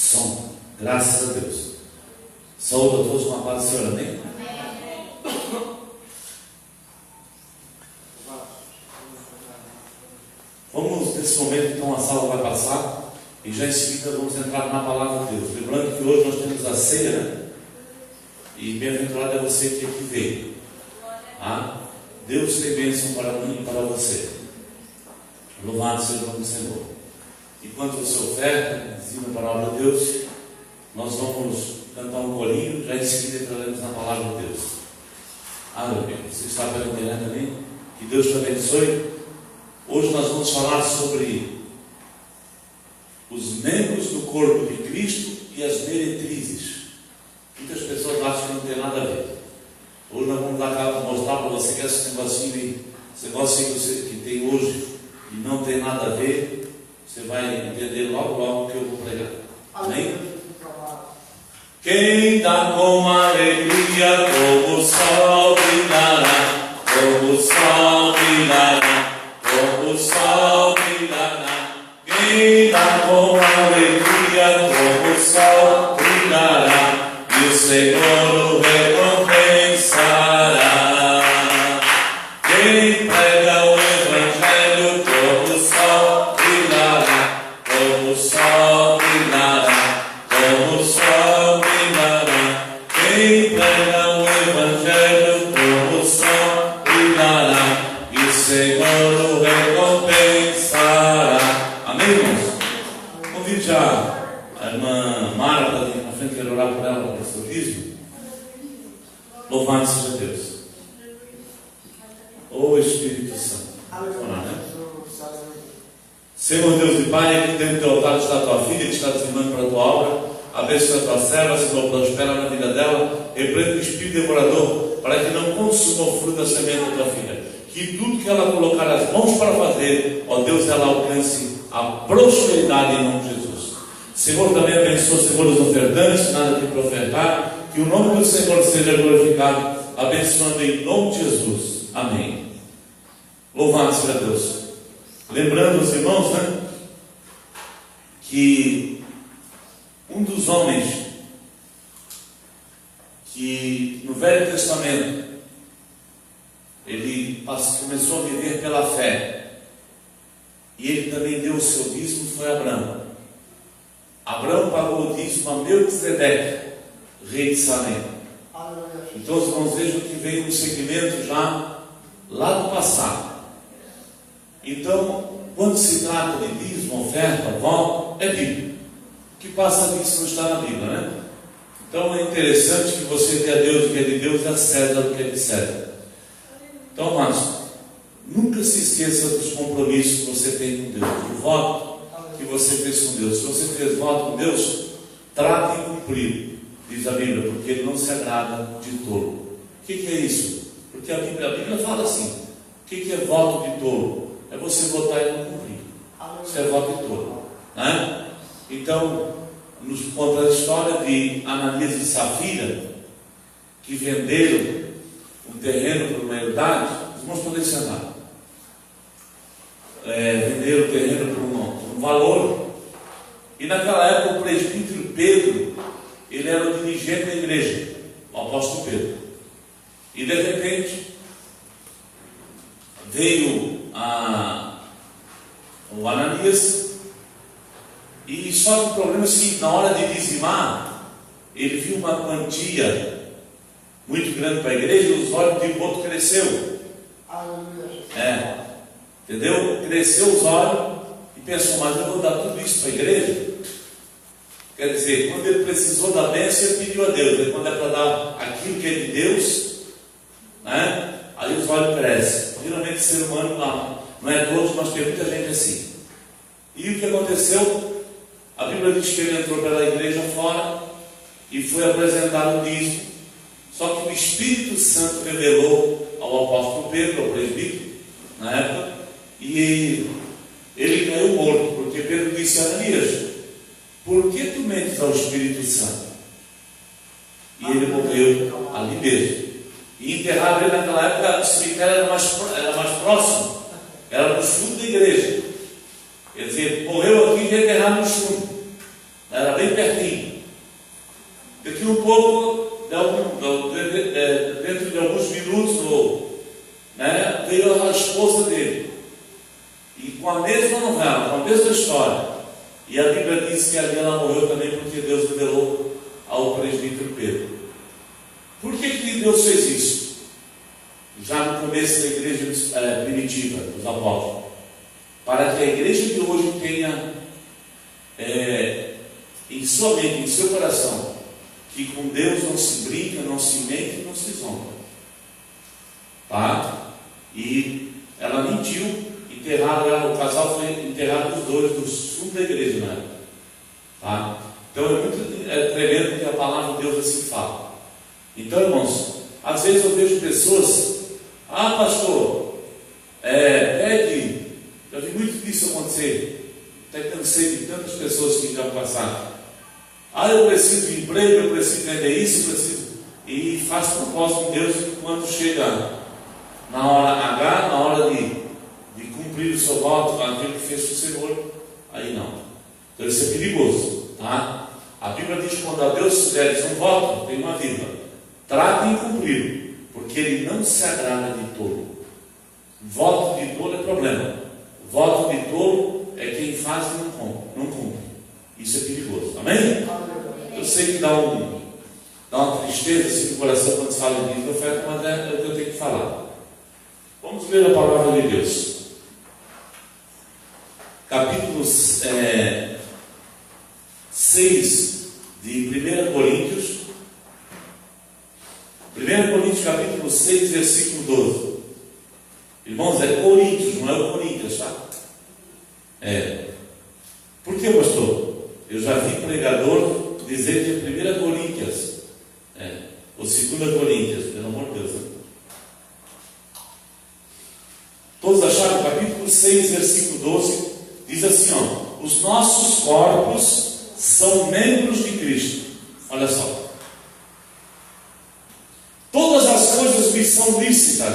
Som. Graças a Deus. Saúde a todos com a paz do Senhor. Amém? Vamos, nesse momento, então, a sala vai passar e já em seguida vamos entrar na palavra de Deus. Lembrando que hoje nós temos a ceia, né? E bem-aventurado é você que aqui veio. Ah? Deus tem bênção para mim e para você. Louvado seja o nome do Senhor. Enquanto você oferta, dizendo para a palavra de Deus, nós vamos cantar um corinho, já em seguida entraremos na palavra de Deus. Aleluia. Você está pela internet também? Que Deus te abençoe. Hoje nós vamos falar sobre os membros do corpo de Cristo e as meretrizes. Muitas pessoas acham que não tem nada a ver. Hoje nós vamos mostrar para você que esse negócio que tem hoje e não tem nada a ver, você vai entender logo o que eu vou pregar. Amém? Quem dá com alegria, como o sol brilhará, como o sol brilhará, como o sol brilhará. Quem dá com alegria, como o sol brilhará, e o Senhor o recompensará. Quem prega o Evangelho, como o sol brilhará, como o sol brilhará, como o sol brilhará. Quem prega o Evangelho, como o sol brilhará, e o Senhor o recompensará. Amém, irmãos? Convido já a irmã Mara para vir na frente, quero orar por ela, para o seu dízimo. Louvado seja Deus. Ô Espírito Santo. Orar, né? Senhor Deus e Pai, aqui dentro do teu altar está a tua filha que está dizimando para a tua obra. Abençoa a tua serva, Senhor, prospera na vida dela. Repreenda o espírito devorador para que não consuma o fruto da semente da tua filha. Que tudo que ela colocar as mãos para fazer, ó Deus, ela alcance a prosperidade em nome de Jesus. Senhor, também abençoa, Senhor, os ofertantes, nada tem para ofertar. Que o nome do Senhor seja glorificado, abençoando em nome de Jesus. Amém. Louvado seja Deus. Lembrando os irmãos, né, que um dos homens que no Velho Testamento ele começou a viver pela fé e ele também deu o seu dízimo, foi Abraão. Abraão pagou o dízimo a Melquisedeque, rei de Salém. Então os irmãos vejam que veio um segmento já lá do passado. Então, quando se trata de dízimo, oferta, voto, é Bíblia. O que passa disso não está na Bíblia, né? Então é interessante que você dê a Deus o que é de Deus e a César o que é de César. Então, mas nunca se esqueça dos compromissos que você tem com Deus, do voto que você fez com Deus. Se você fez voto com Deus, trate em cumprir, diz a Bíblia, porque Ele não se agrada de tolo. O que é isso? Porque a Bíblia fala assim: o que é voto de tolo? É você votar e não cumprir. Isso é voto de tolo, né? Então, nos conta a história de Ananias e Safira, que venderam um terreno por uma herdade. Os irmãos podem ensinar. Venderam o terreno por um valor. E naquela época o presbítero Pedro, ele era o dirigente da igreja, o apóstolo Pedro. E de repente veio o Ananias, e só que o problema é assim: na hora de dizimar, ele viu uma quantia muito grande para a igreja e os olhos de outro cresceu. Entendeu? Cresceu os olhos e pensou: mas eu vou dar tudo isso para a igreja? Quer dizer, quando ele precisou da bênção, ele pediu a Deus. E quando é para dar aquilo que é de Deus, né, aí os olhos crescem. Geralmente o ser humano não é todos, mas tem muita gente assim. E o que aconteceu? A Bíblia diz que ele entrou pela igreja fora e foi apresentar o dízimo. Só que o Espírito Santo revelou ao apóstolo Pedro, ao presbítero, na época, e ele caiu morto, porque Pedro disse a Ananias: por que tu mentes ao Espírito Santo? E ele morreu ali mesmo. E enterraram ele naquela época, o cemitério era mais próximo, era no fundo da igreja. Quer dizer, morreu aqui e enterrado no fundo. era bem pertinho. Daqui um pouco, dentro de alguns minutos, veio a esposa dele. E com a mesma novela, com a mesma história. E a Bíblia diz que ali ela morreu também porque Deus revelou ao presbítero Pedro. Por que Deus fez isso? Já no começo da igreja primitiva, dos apóstolos. Para que a igreja de hoje tenha em sua mente, em seu coração, que com Deus não se brinca, não se mente, não se zomba. Tá? E ela mentiu, o casal foi enterrado os dois dos fundos da igreja, né? Tá? Então é muito tremendo que a palavra de Deus assim fala. Então, irmãos, às vezes eu vejo pessoas, pastor, pede, eu vi muito disso acontecer, até cansei de tantas pessoas que já passaram. Eu preciso de emprego, eu preciso vender isso, eu preciso. E faz propósito com Deus quando chega na hora H, na hora de cumprir o seu voto, aquilo que fez com o Senhor, aí não. Então isso é perigoso, tá? A Bíblia diz que quando a Deus fizeres um voto, tem uma vírgula, trate em cumprir, porque Ele não se agrada de tolo. Voto de tolo é problema. Voto de tolo é quem faz e não cumpre. Isso é perigoso, amém? Eu sei que dá uma tristeza assim no coração quando se fala de profeta, mas é o que eu tenho que falar. Vamos ler a palavra de Deus. Capítulo 6 de 1 Coríntios. 1 Coríntios capítulo 6, versículo 12. Irmãos, é Coríntios, não é o Coríntios, tá? Por que, pastor? Eu já vi pregador dizer que é 1 Coríntios, ou 2 Coríntios, pelo amor de Deus. Né? Todos acharam? Capítulo 6, versículo 12, diz assim, os nossos corpos são membros de Cristo. Olha só. Todas as coisas me são lícitas,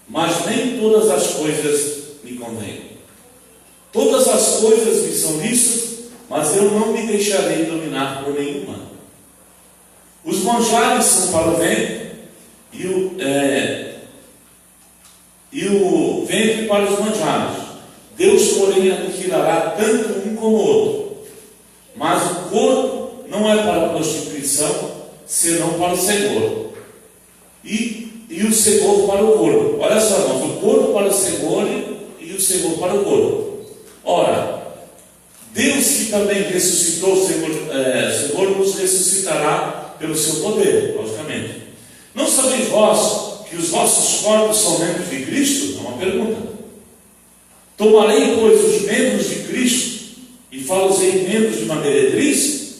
mas nem todas as coisas me convêm. Todas as coisas me são lícitas, mas eu não me deixarei dominar por nenhuma. Os manjares são para o ventre, e o ventre para os manjares. Deus, porém, aniquilará tanto um como o outro. Mas o corpo não é para a prostituição, senão para o Senhor. E o Senhor para o corpo. Olha só, irmãos, o corpo para o Senhor e o Senhor para o corpo. Ora, Deus que também ressuscitou o Senhor nos ressuscitará pelo seu poder, logicamente. Não sabeis vós que os vossos corpos são membros de Cristo? É uma pergunta. Tomarei, pois, os membros de Cristo e falo-ei membros de uma meretriz?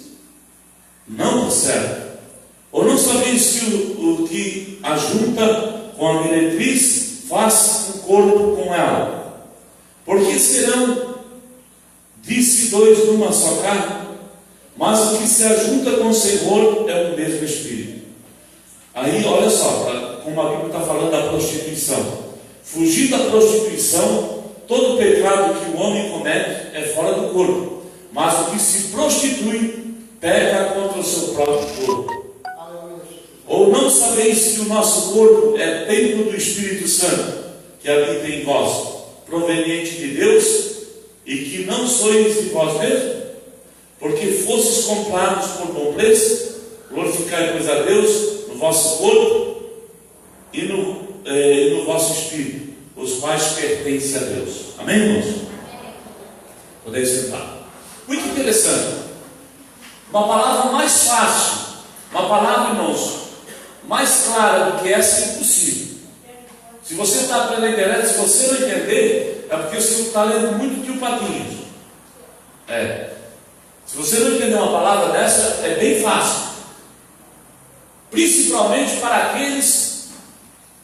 Não, certo. Ou não sabeis que o que ajunta com a meretriz faz um corpo com ela? Porque serão, disse, dois numa só carne? Mas o que se ajunta com o Senhor é o mesmo Espírito. Aí, olha só, como a Bíblia está falando da prostituição. Fugir da prostituição, todo pecado que o homem comete é fora do corpo. Mas o que se prostitui, peca contra o seu próprio corpo. Ou não sabeis que o nosso corpo é templo do Espírito Santo, que habita em vós, proveniente de Deus, e que não sois de vós mesmos? Porque fostes comprados por bom preço, glorificai, pois, a Deus no vosso corpo e no vosso espírito, os quais pertencem a Deus. Amém, irmãos? Podeis sentar. Muito interessante. Uma palavra mais fácil, uma palavra, irmãos, mais clara do que essa é impossível. Se você está pela internet, se você não entender, é porque você está lendo muito Tio Patinhos. Se você não entender uma palavra dessa, é bem fácil. Principalmente para aqueles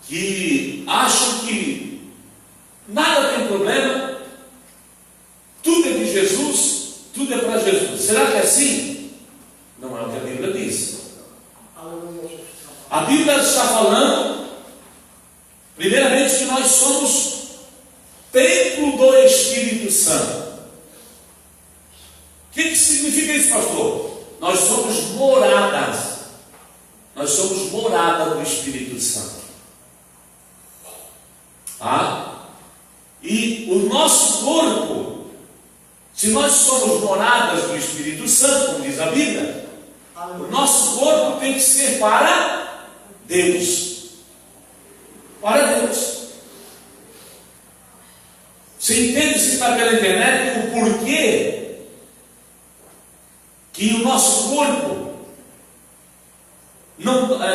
que acham que nada tem problema, tudo é de Jesus, tudo é para Jesus. Será que é assim? Não é o que a Bíblia diz. A Bíblia está falando, primeiramente, que nós somos templo do Espírito Santo. O que significa isso, pastor? Nós somos moradas. Nós somos morada do Espírito Santo. Tá? E o nosso corpo, se nós somos moradas do Espírito Santo, como diz a Bíblia, o nosso corpo tem que ser para Deus. Para Deus. Você entende, se está pela internet, o porquê que o nosso corpo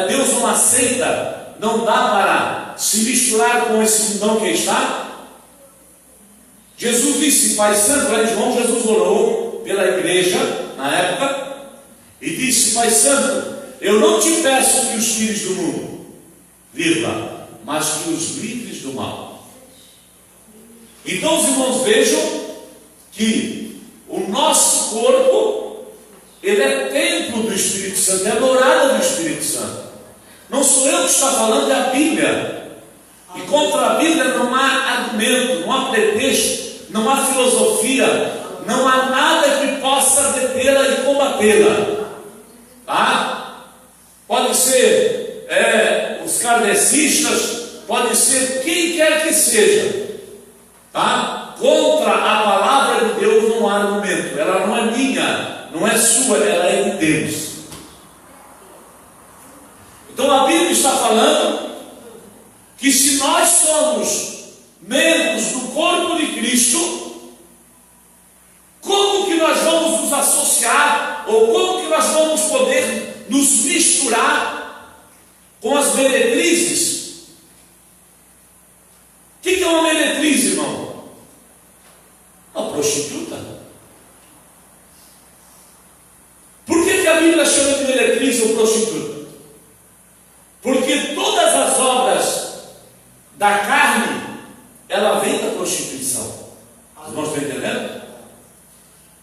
Deus não aceita, não dá para se misturar com esse mundão que está? Jesus disse, Pai Santo, lá em João, Jesus orou pela igreja na época e disse, Pai Santo, eu não te peço que os tires do mundo, vírgula, mas que os livres do mal. Então os irmãos vejam que o nosso corpo, ele é templo do Espírito Santo, é morada do Espírito Santo. Não sou eu que estou falando, é a Bíblia. E contra a Bíblia não há argumento, não há pretexto, não há filosofia, não há nada que possa detê-la e combatê-la. Tá? Pode ser os kardecistas, pode ser quem quer que seja. Tá? Contra a palavra de Deus não há argumento. Ela não é minha, não é sua, ela é de Deus. Então a Bíblia está falando que se nós somos membros do corpo de Cristo, como que nós vamos nos associar, ou como que nós vamos poder nos misturar com as meretrizes? O que é uma meretriz, irmão? Uma prostituta. Por que a Bíblia chama de meretriz ou prostituta? Porque todas as obras da carne, ela vem da prostituição. Os irmãos estão entendendo?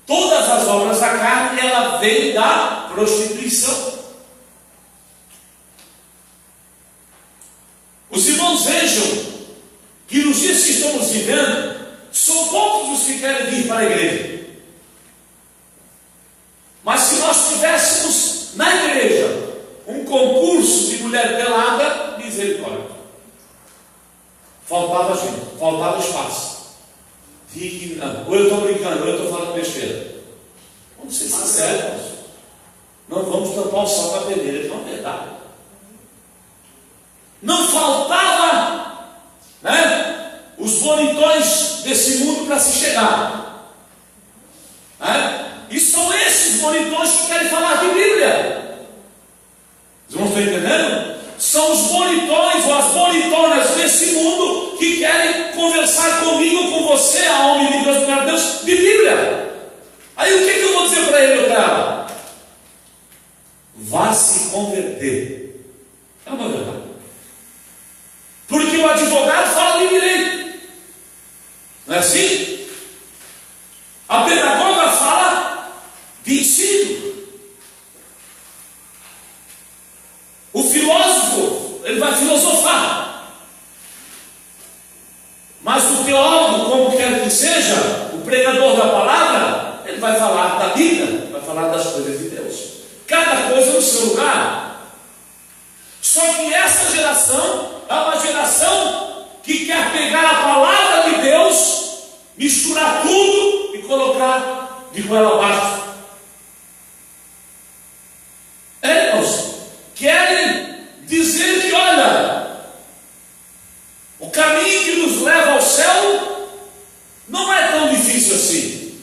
Todas as obras da carne, ela vem da prostituição. Os irmãos vejam que nos dias que estamos vivendo, são poucos os que querem vir para a igreja. Mas se nós tivéssemos na igreja um concurso de mulher pelada, misericórdia. Faltava gente, faltava espaço. Ou eu estou brincando, ou eu estou falando besteira. Vamos ser sinceros. Não vamos tampar o sol com a peneira, que é uma verdade. Não faltava, os bonitões desse mundo para se chegar. E são esses bonitões que querem falar de Bíblia. Os irmãos estão entendendo? São os bonitões ou as bonitonas desse mundo que querem conversar comigo, com você, a homem de Deus, mulher de Deus, de Bíblia. Aí o que eu vou dizer para ele ou para ela? Vá se converter. É uma verdade. Porque o advogado fala de direito. Não é assim? A pedagoga fala de ensino. O filósofo, ele vai filosofar. Mas o teólogo, como quer que seja, o pregador da palavra, ele vai falar da Bíblia, vai falar das coisas de Deus. Cada coisa no seu lugar. Só que essa geração é uma geração que quer pegar a palavra de Deus, misturar tudo e colocar de goela abaixo. Irmãos, querem dizer que, olha, o caminho que nos leva ao céu não é tão difícil assim.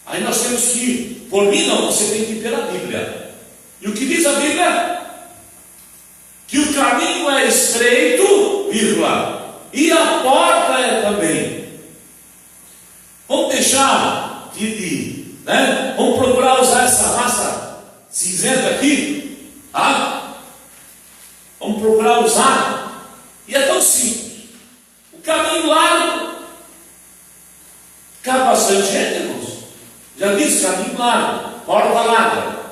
Aí nós temos que ir. Por mim não, você tem que ir pela Bíblia. E o que diz a Bíblia? Que o caminho é estreito, vírgula, e a porta é também. Vamos deixar vamos procurar usar essa massa cinzenta aqui, tá? Vamos procurar usar. E é tão simples. O caminho largo, cabe bastante gente, irmãos. Já disse, caminho largo, porta larga.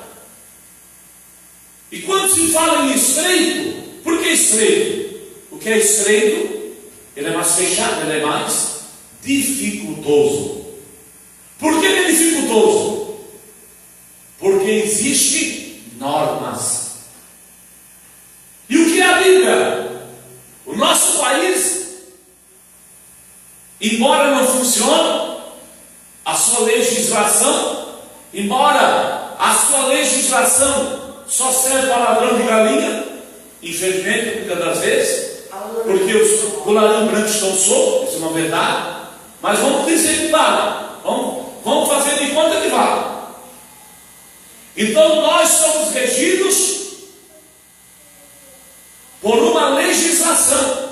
E quando se fala em estreito, por que estreito? O que é estreito, ele é mais fechado, ele é mais dificultoso. Por que ele é dificultoso? existem normas. E o que é a Bíblia? O nosso país, embora não funcione a sua legislação, embora a sua legislação só serve para ladrão de galinha, infelizmente, muitas das vezes, porque os colarinhos brancos estão soltos, isso é uma verdade, mas vamos dizer que vale, vamos fazer de conta que vale. Então nós somos regidos por uma legislação.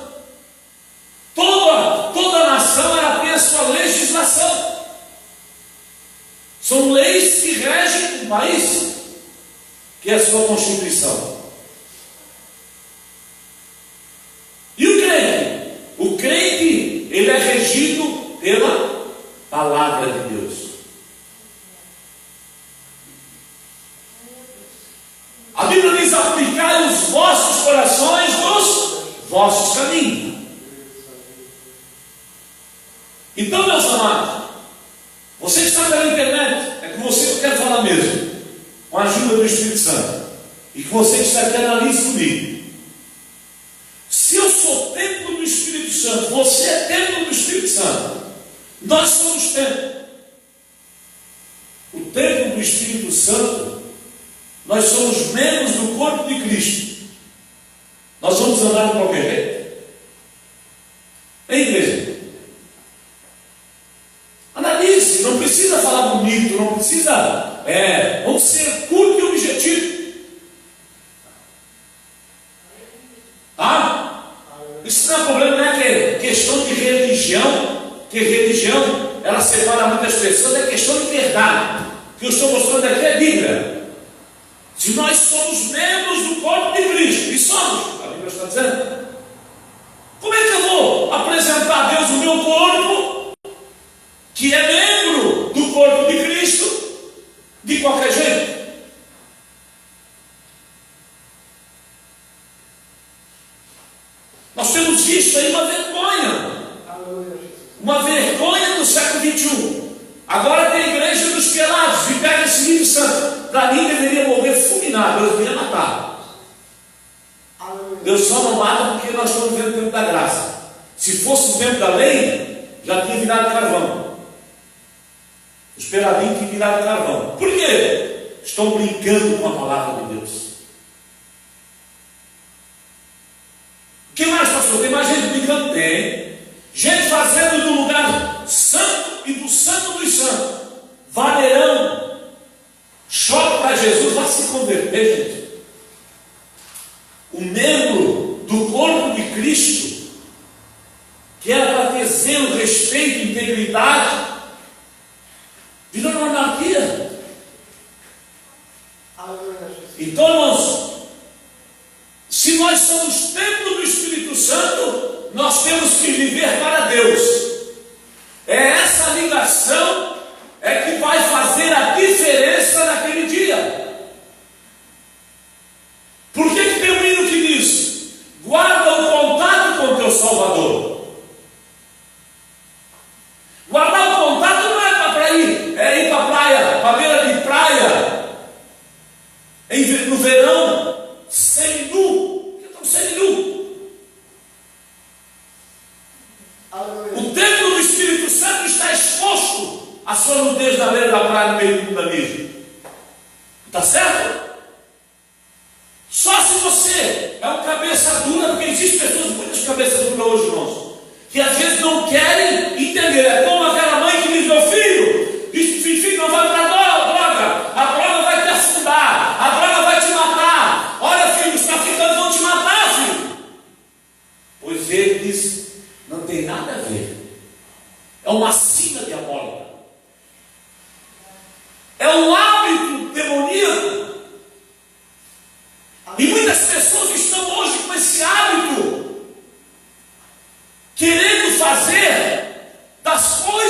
Toda nação ela tem a sua legislação. São leis que regem o país, que é a sua Constituição. E o crente? O crente, ele é regido pela palavra de Deus. A Bíblia diz: aplicai os vossos corações nos vossos caminhos. Então, meus amados, você que está pela internet, é com você que eu quero falar mesmo, com a ajuda do Espírito Santo, e que você que está aqui analise comigo. Se eu sou templo do Espírito Santo, você é templo do Espírito Santo, nós somos templo. O templo do Espírito Santo, nós somos membros do corpo de Cristo. Nós vamos andar de qualquer jeito? Hein, igreja? Analise, não precisa falar bonito, não precisa. Vamos ser curto e objetivo. Tá? Isso não é problema, não é questão de religião, que religião ela separa muitas pessoas, é questão de verdade. O que eu estou mostrando aqui é a Bíblia. Se nós somos membros do corpo de Cristo, e somos, a Bíblia está dizendo, como é que eu vou apresentar a Deus o meu corpo, que é membro do corpo de Cristo, de qualquer jeito? Nós temos visto aí uma vergonha do século XXI. Agora tem a igreja dos pelados, que pega esse livro santo. Para mim deveria morrer fulminado, Deus deveria matar. Deus só não mata porque nós estamos vivendo o tempo da graça. Se fosse o tempo da lei, já tinha virado carvão. Os peladinhos tinham virado carvão. Por quê? Estão brincando com a palavra de Deus. O que mais, pastor? Tem mais gente brincando? Tem. Gente fazendo do lugar santo e do santo dos santos valerão. Choque para Jesus, vai se converter, gente. O membro do corpo de Cristo, que era para ter zelo, respeito e integridade, virou uma anarquia. Então, irmãos, se nós somos templo do Espírito Santo, nós temos que viver para Deus. É essa ligação que vai fazer a diferença naquele dia. Por que tem um hino que diz: guarda o contato com o teu Salvador? Guardar o contato não é para ir para a praia, para a beira de praia, no verão, semi-nu. Então, semi-nu. O templo do Espírito Santo está exposto à sua nudez na beira da praia, no meio do mundanismo. Está certo? Só se você é um cabeça dura, porque existem pessoas, muitas cabeças duras hoje, irmãos, que às vezes não querem entender. É como aquela mãe que diz: meu filho, filho, não vai para a droga, a droga vai te afundar, a droga vai te matar. Olha, filho, os traficantes vão te matar, filho. Pois ele diz: não tem nada a ver. É uma sina diabólica. É um hábito demoníaco. E muitas pessoas estão hoje com esse hábito, querendo fazer das coisas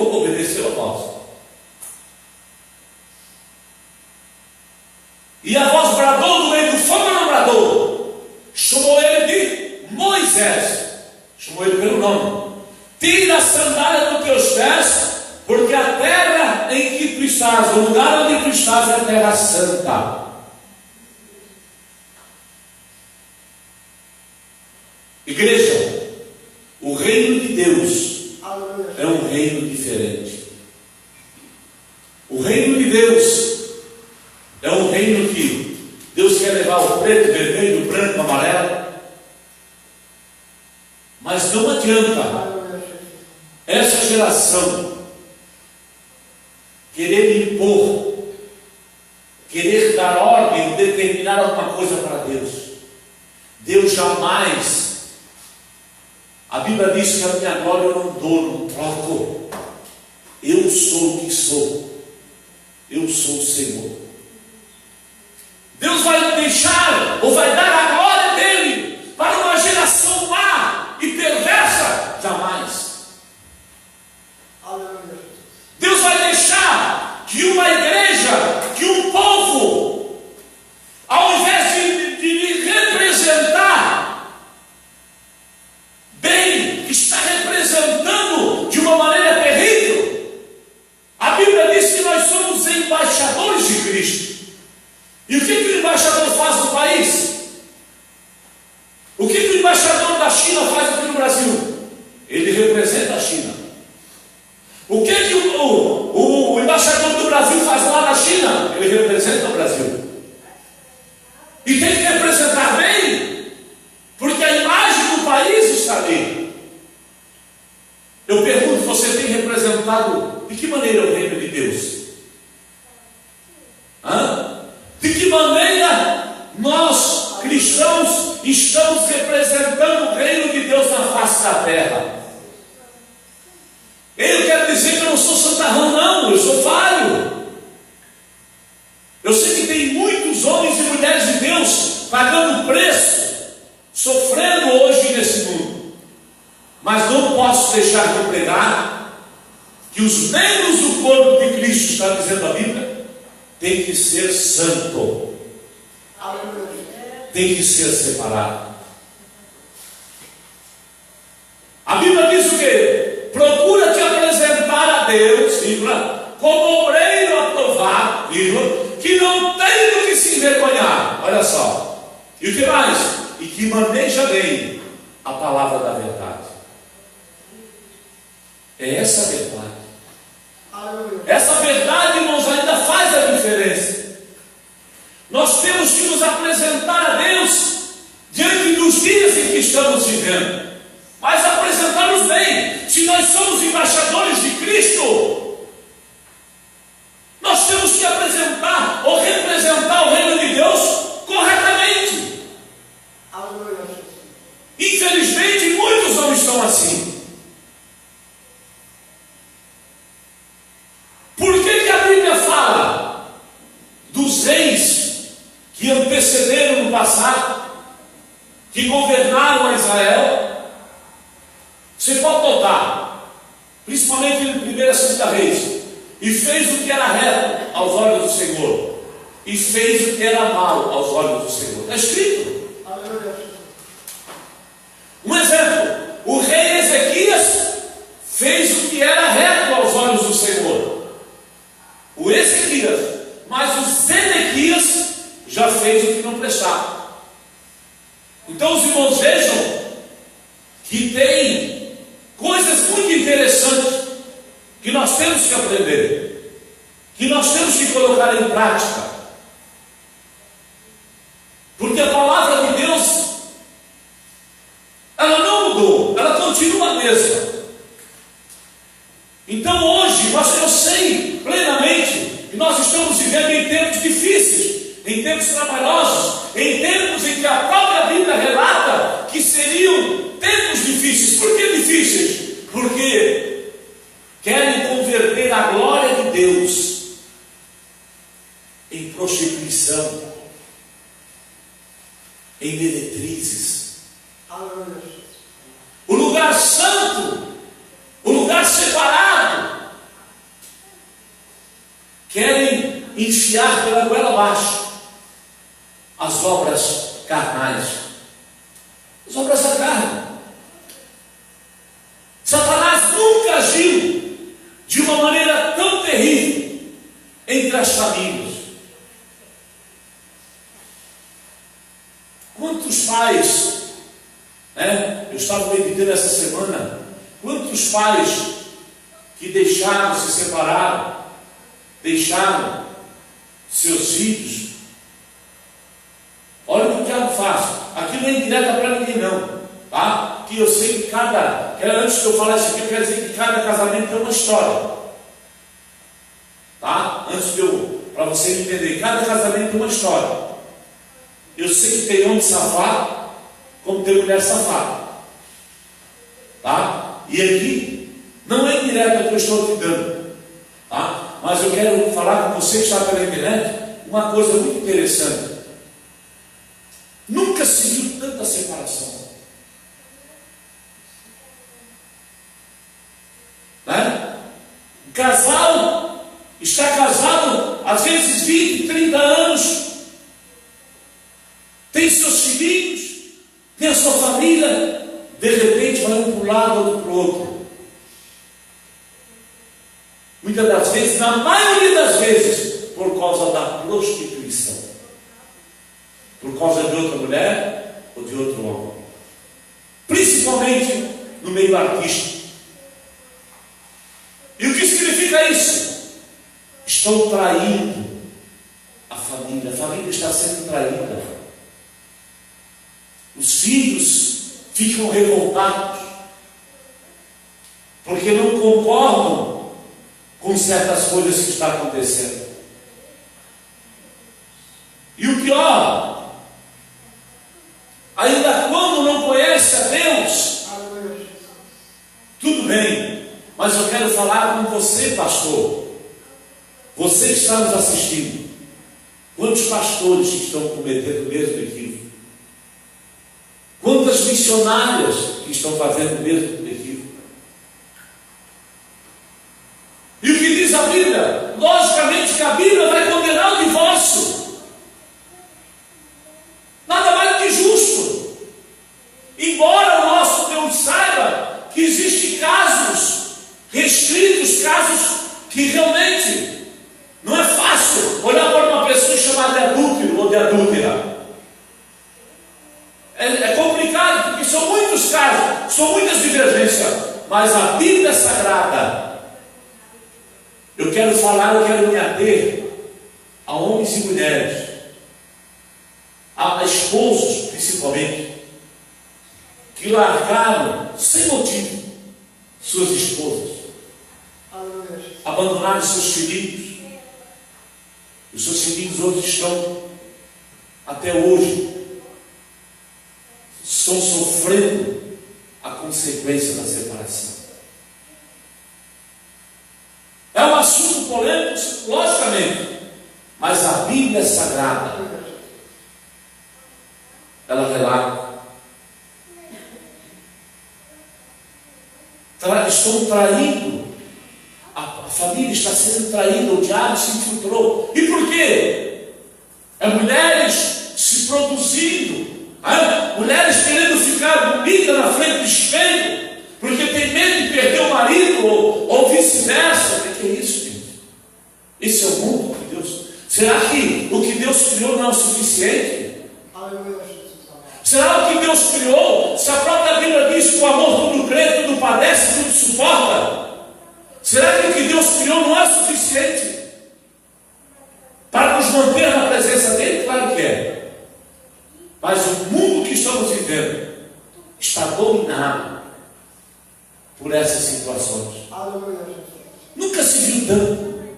povo obedeceu a voz. E a voz bradou do meio do fogo, não bradou. Chamou ele de Moisés. Chamou ele pelo nome. Tira a sandália dos teus pés, porque a terra em que tu estás, o lugar onde tu estás é a terra santa. Igreja, o reino de Deus é um reino diferente. O reino de Deus é um reino que Deus quer levar o preto, vermelho, o branco, o amarelo. Mas não adianta essa geração querer impor, querer dar ordem, determinar alguma coisa para Deus. Deus jamais. A Bíblia diz que a minha glória eu não dou, não troco. Eu sou o que sou. Eu sou o Senhor. Deus vai deixar ou vai dar a glória dele para uma geração má e perversa? Jamais. Deus vai deixar que uma igreja, que um povo, ao invés de lhe representar bem, está representando de uma maneira terrível. A Bíblia diz que nós somos embaixadores de Cristo. E o que o embaixador faz no país? O que o embaixador da China faz aqui no Brasil? Ele representa a China. O que o embaixador do Brasil faz lá na China? Ele representa o Brasil. E tem que representar bem, porque a imagem do país está ali. Eu pergunto, você tem representado de que maneira o reino de Deus? De que maneira nós, cristãos, estamos representando o reino de Deus na face da terra? Eu quero dizer que eu não sou santarrão, não, eu sou falho. Eu sei que tem muitos homens e mulheres de Deus pagando preço, sofrendo hoje nesse mundo. Mas não posso deixar de pregar que os membros do corpo de Cristo, está dizendo a Bíblia, tem que ser santo. Tem que ser separado. A Bíblia diz o quê? Procura te apresentar a Deus, como obreiro aprovado, que não tem do que se envergonhar. Olha só. E o que mais? E que maneja bem a palavra da verdade. É essa a verdade. Essa verdade, irmãos, ainda faz a diferença. Nós temos que nos apresentar a Deus diante dos dias em que estamos vivendo. Mas apresentar-nos bem. Se nós somos embaixadores de Cristo, nós temos que apresentar ou representar o reino de Deus corretamente. Infelizmente, muitos não estão assim. Por que a Bíblia fala dos reis que antecederam no passado, que governaram a Israel? Você pode notar, principalmente em 1ª e 2ª Reis, e fez o que era reto aos olhos do Senhor, e fez o que era mal aos olhos do Senhor. Está escrito. Um exemplo, o rei Ezequias fez o que era reto aos olhos do Senhor. O Ezequias, mas o Zedequias já fez o que não prestava. Então os irmãos vejam que tem coisas muito interessantes que nós temos que aprender, que nós temos que colocar em prática, porque a palavra de Deus, ela não mudou, ela continua a mesma. Então hoje, eu sei plenamente que nós estamos vivendo em tempos difíceis, em tempos trabalhosos, em tempos em que a própria Bíblia relata que seriam tempos difíceis. Por que difíceis? Porque querem converter a glória de Deus em prostituição, em meretrizes. O lugar santo, o lugar separado, querem enfiar pela goela abaixo as obras carnais, as obras da carne. Satanás nunca agiu de uma maneira tão terrível entre as famílias. Quantos pais, eu estava meditando essa semana, quantos pais que deixaram, se separaram, deixaram seus filhos. Olha o que o diabo faz. Aqui não é indireta para ninguém não, tá? Que eu sei que antes de eu falar isso aqui, eu quero dizer que cada casamento tem uma história, tá? Para você entender, cada casamento tem uma história. Eu sei que tem homem safado, como tem mulher safada, tá? E aqui não é indireta que eu estou te dando, tá? Mas eu quero falar com você que está pela internet uma coisa muito interessante. Nunca se viu tanta separação, né? O casal está casado às vezes 20, 30 anos, tem seus filhinhos, tem a sua família, de repente vai um para um lado, outro para o outro. Muitas das vezes, na maioria das vezes, por causa da prostituição, por causa de outra mulher ou de outro homem, principalmente no meio artístico. E o que significa isso? Estão traindo a família está sendo traída. Os filhos ficam revoltados porque não concordam com certas coisas que estão acontecendo. E o pior, ainda quando não conhece a Deus, tudo bem, mas eu quero falar com você, pastor, você que está nos assistindo. Quantos pastores que estão cometendo o mesmo equívoco? Quantas missionárias que estão fazendo o mesmo equívoco? E o que diz a Bíblia? Logicamente que a Bíblia vai condenar o divórcio. Nada mais do que justo. Embora o nosso Deus saiba que existem casos restritos, casos que realmente não é fácil olhar para uma pessoa chamada de adúltero ou de adúltera. É complicado, porque são muitos casos, são muitas divergências, mas a Bíblia Sagrada, eu quero me ater a homens e mulheres, a esposos principalmente, que largaram sem motivo suas esposas, abandonaram seus filhos. Os seus filhos hoje estão, até hoje, estão sofrendo a consequência da separação. É um assunto polêmico, logicamente, mas a Bíblia Sagrada, ela relata. Estão traindo, a família está sendo traída, o diabo se infiltrou. E por quê? Mulheres se produzindo, mulheres querendo ficar bonita na frente do espelho, porque tem medo de perder o marido, ou vice-versa. O que é isso, gente? Esse é o mundo de Deus. Será que o que Deus criou não é o suficiente? Será que Deus criou? Se a própria Bíblia diz que o amor tudo crê, tudo padece, tudo suporta, será que o que Deus criou não é suficiente para nos manter na presença dele? Claro que é. Mas o mundo que estamos vivendo está dominado por essas situações. Nunca se viu tanto,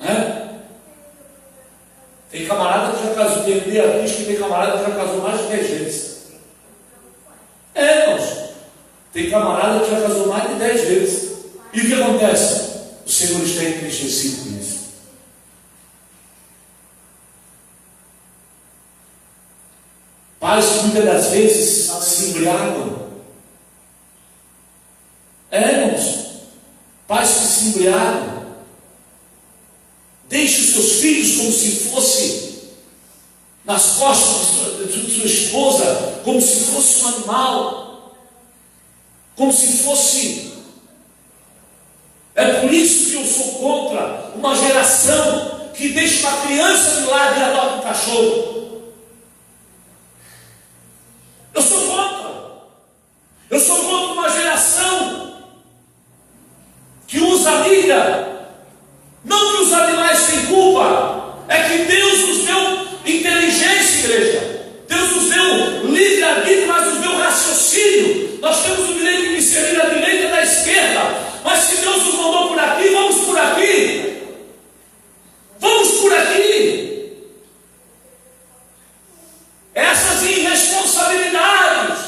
né? Tem camarada que já casou, tem atriz que tem camarada que já casou mais de 10 vezes. Irmãos, tem camarada que já casou mais de 10 vezes. E o que acontece? O Senhor está entristecido com isso. Pais que muitas das vezes se embriagam. Irmãos, pais que se embriagam. Deixe os seus filhos como se fosse nas costas de sua esposa, como se fosse um animal, como se fosse. É por isso que eu sou contra uma geração que deixa uma criança de lado e adota um cachorro. Eu sou contra. Eu sou contra uma geração que usa a Bíblia. Não que os animais têm culpa, é que Deus nos deu inteligência, igreja. Deus nos deu livre-arbítrio, mas nos deu raciocínio. Nós temos o direito de discernir a direita da esquerda. Mas se Deus nos mandou por aqui, vamos por aqui. Vamos por aqui. Essas irresponsabilidades.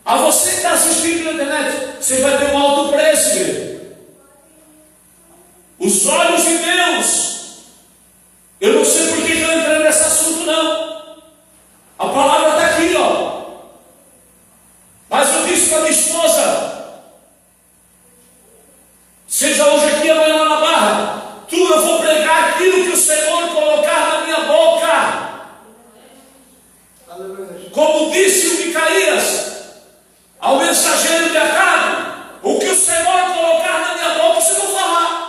A você que está assistindo na internet, você vai ter um alto preço, igreja. Os olhos de Deus. Eu não sei por que eu entrei nesse assunto, não. A palavra está aqui, ó. Mas eu disse para minha esposa: seja hoje aqui, amanhã lá na Barra, eu vou pregar aquilo que o Senhor colocar na minha boca. Como disse o Micaías ao mensageiro de Acabe: o que o Senhor colocar na minha boca, você não falar.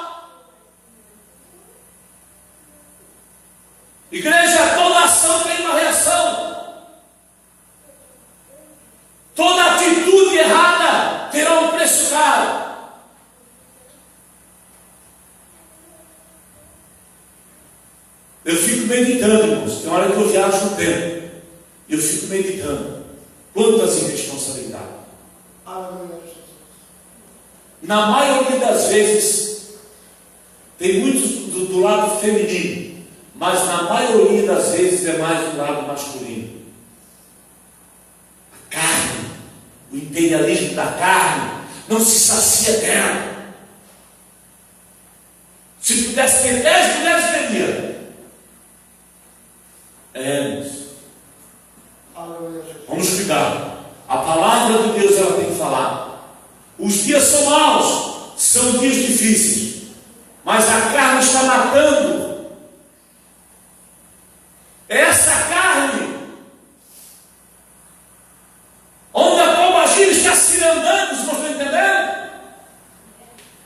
Igreja, toda ação tem uma reação. Toda atitude errada terá um preço caro. Eu fico meditando, irmãos. Tem hora que eu viajo no tempo. Eu fico meditando. Quantas irresponsabilidades. Na maioria das vezes, tem muitos do lado feminino. Mas na maioria das vezes é mais do lado masculino. A carne, o imperialismo da carne, não se sacia dela. Se pudesse ter 10 mulheres, teria. Vamos cuidar. A palavra de Deus, ela tem que falar. Os dias são maus, são dias difíceis, mas a carne está matando. Essa carne, onde a pombagira está se andando, vocês estão entendendo?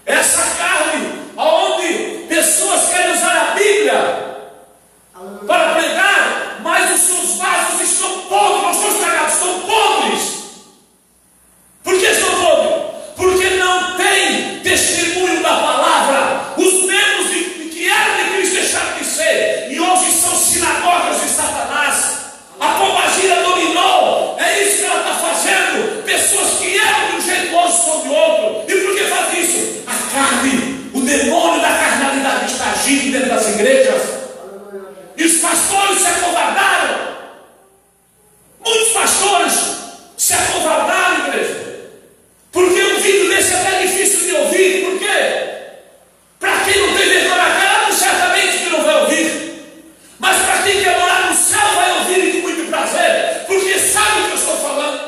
Essa carne, onde pessoas querem usar a Bíblia para pregar, mas os seus vasos estão podres, não estão estragados, estão podres. Por que estão podres? Porque não tem testemunho da palavra. Os membros que eram de Cristo deixaram de ser, e hoje são sinagogas de Satanás. A pombagira dominou. É isso que ela está fazendo. Pessoas que eram de um jeito, hoje são de outro. E por que faz isso? A carne, o demônio da carnalidade está agindo dentro das igrejas. E os pastores se acovardaram. Muitos pastores se acovardaram, igreja. Porque um vídeo desse é até difícil de ouvir. Por quê? Para quem não tem vergonha na cara, certamente que não vai ouvir. Mas para quem quer morar no céu, vai ouvir e com muito prazer. Porque sabe o que eu estou falando.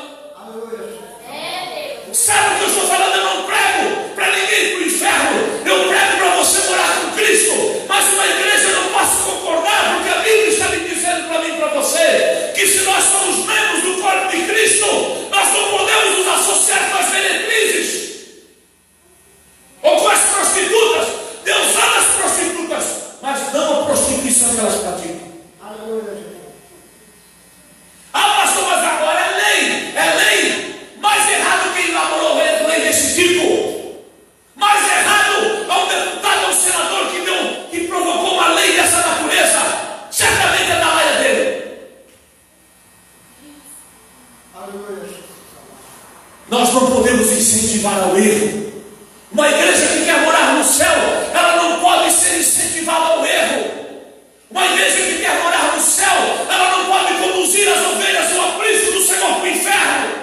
Sabe o que eu estou falando? Eu não prego para ninguém ir para o inferno. Eu prego para você morar com Cristo. Mas uma igreja não posso concordar, porque a Bíblia está me dizendo para mim e para você que se nós somos membros do corpo de Cristo, nós não podemos nos associar com as meretrizes ou com as prostitutas. Deus ama as prostitutas, mas não a prostituição que elas praticam. Ah, pastor, mas agora é lei. É lei. Mais errado quem elaborou lei desse tipo. Mais errado é um deputado, é um senador que provocou uma lei dessa natureza. Certamente é da área dele. Nós não podemos incentivar ao erro. Uma igreja que quer morar no céu, ela não pode ser incentivada ao erro. Uma igreja que quer morar no céu, ela não pode conduzir as ovelhas do aprisco do Senhor para o inferno.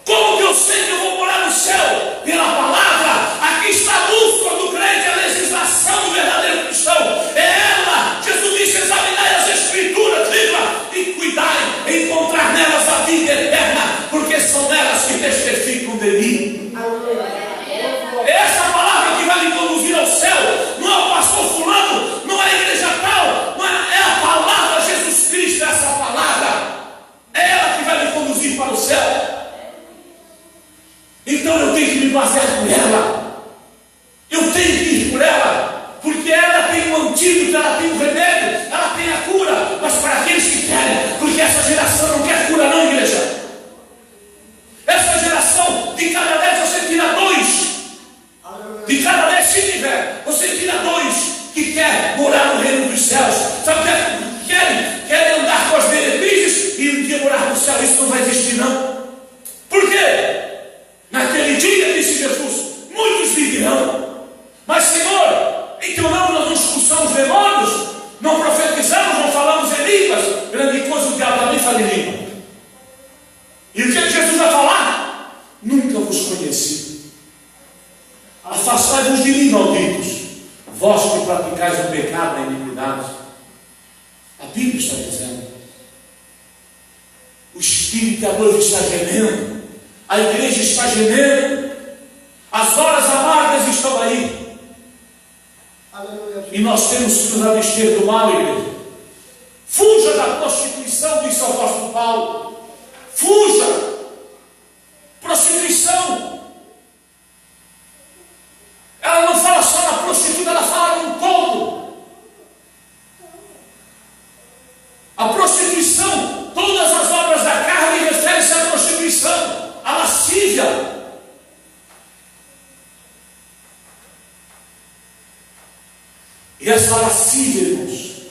Como que eu sei que eu vou morar no céu? Pela palavra. Aqui está a bússola do crente, a legislação do verdadeiro cristão. É ela. Jesus disse: examinai as escrituras, livra e cuidai em encontrar nelas a vida eterna, porque são elas que testificam antídoto, ela tem o remédio, ela tem a cura, mas para aqueles que querem, porque essa geração não quer cura não, igreja. Essa geração, de cada 10 você tira 2. De cada 10 se tiver, você tira 2 que quer morar no reino dos céus. Sabe o que querem andar com as diretrizes e um dia morar no céu? Isso não vai existir não. Por quê? Naquele dia, disse Jesus, muitos viverão. Mas Senhor, em teu nome nós não expulsamos demônios, não profetizamos, não falamos em línguas. Grande coisa o diabo também fala em língua. E o que Jesus vai falar? Nunca vos conheci. Afastai-vos de mim, malditos, vós que praticais o pecado e a iniquidade. A Bíblia está dizendo. O Espírito da noiva está gemendo. A igreja está gemendo. As horas amargas estão aí. Aleluia. E nós temos que nos abster do mal, igreja. Fuja da prostituição, disse o apóstolo Paulo. Fuja. Prostituição. Ela não fala só na prostituta, ela fala num todo. A prostituição, todas as obras da carne referem-se à prostituição, à lascívia. E essa lascívia, irmãos,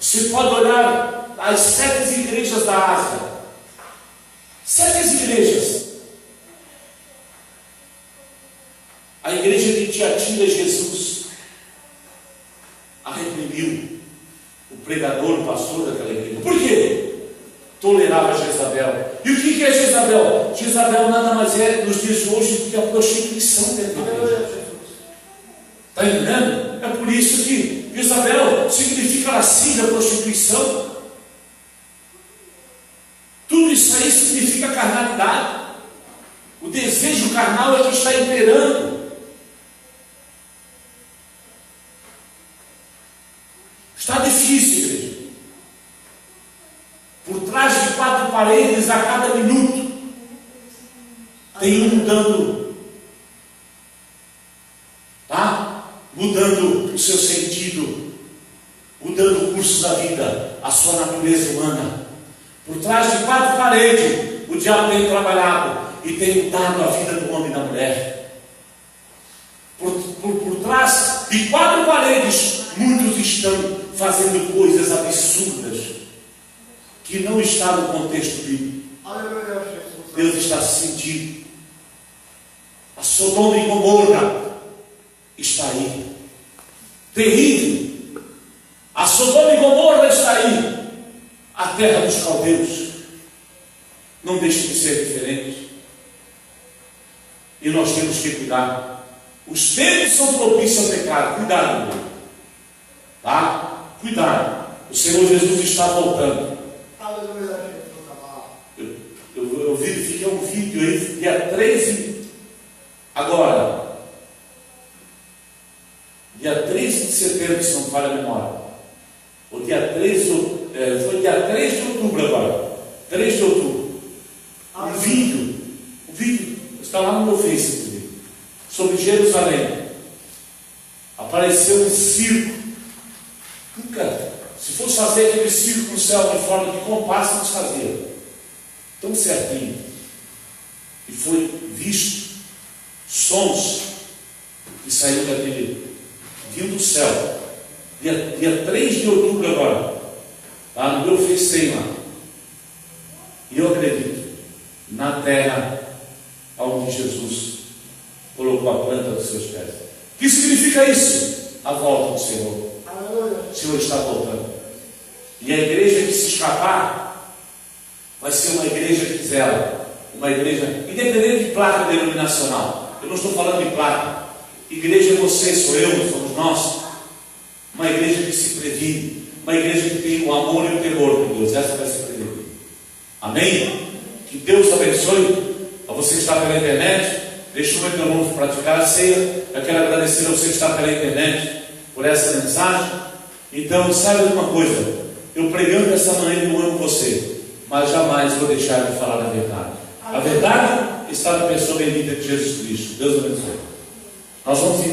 você pode olhar as 7 igrejas da Ásia. 7 igrejas. A igreja de Tiatira, Jesus a reprimiu, o pregador, o pastor daquela igreja. Por quê? Tolerava Jezabel. E o que é Jezabel? Jezabel nada mais é, nos dias de hoje, do que a prostituição dentro da igreja. Está entendendo? É por isso que Jezabel significa lascívia, prostituição. Tudo isso aí significa carnalidade. O desejo carnal é que está imperando. Está difícil, igreja. Por trás de 4 paredes, a cada minuto, tem um mudando. Tá? Mudando o seu sentido. Mudando o curso da vida, a sua natureza humana. Por trás de 4 paredes, o diabo tem trabalhado e tem mudado a vida do homem e da mulher. Por trás de 4 paredes, muitos estão fazendo coisas absurdas que não estão no contexto bíblico. Deus está sentindo. A Sodoma e Gomorra está aí. Terrível. A Sodoma e Gomorra está aí. A terra dos caldeus. Não deixa de ser diferente. E nós temos que cuidar. Os tempos são propícios ao pecado. Cuidado, meu. Tá? Cuidado. O Senhor Jesus está voltando. Eu verifiquei um vídeo aí, dia 13. Agora, dia 13 de setembro, se não falha a memória. O dia 13, foi dia 3 de outubro agora. 3 de outubro. Um vídeo, está lá no meu Facebook, sobre Jerusalém. Apareceu um circo. Nunca, se fosse fazer aquele circo no céu de forma de compasso, não se fazia. Tão certinho. E foi visto sons que saíram daquele, vindo do céu. Dia 3 de outubro agora. Lá no meu Facebook lá. E eu acredito na terra onde Jesus colocou a planta dos seus pés. O que significa isso? A volta do Senhor. O Senhor está voltando. E a igreja que se escapar vai ser uma igreja que zela. Uma igreja, independente de placa denominacional. Eu não estou falando de placa. Igreja é você, sou eu, somos nós. Uma igreja que se previne. Uma igreja que tem o amor e o temor de Deus. Essa vai se prevenir. Amém? Que Deus abençoe a você que está pela internet. Deixa o meu irmão praticar a ceia. Eu quero agradecer a você que está pela internet por essa mensagem. Então, saiba de uma coisa: eu pregando dessa maneira, eu amo você, mas jamais vou deixar de falar a verdade. A verdade está na pessoa bendita de Jesus Cristo. Deus abençoe. Nós vamos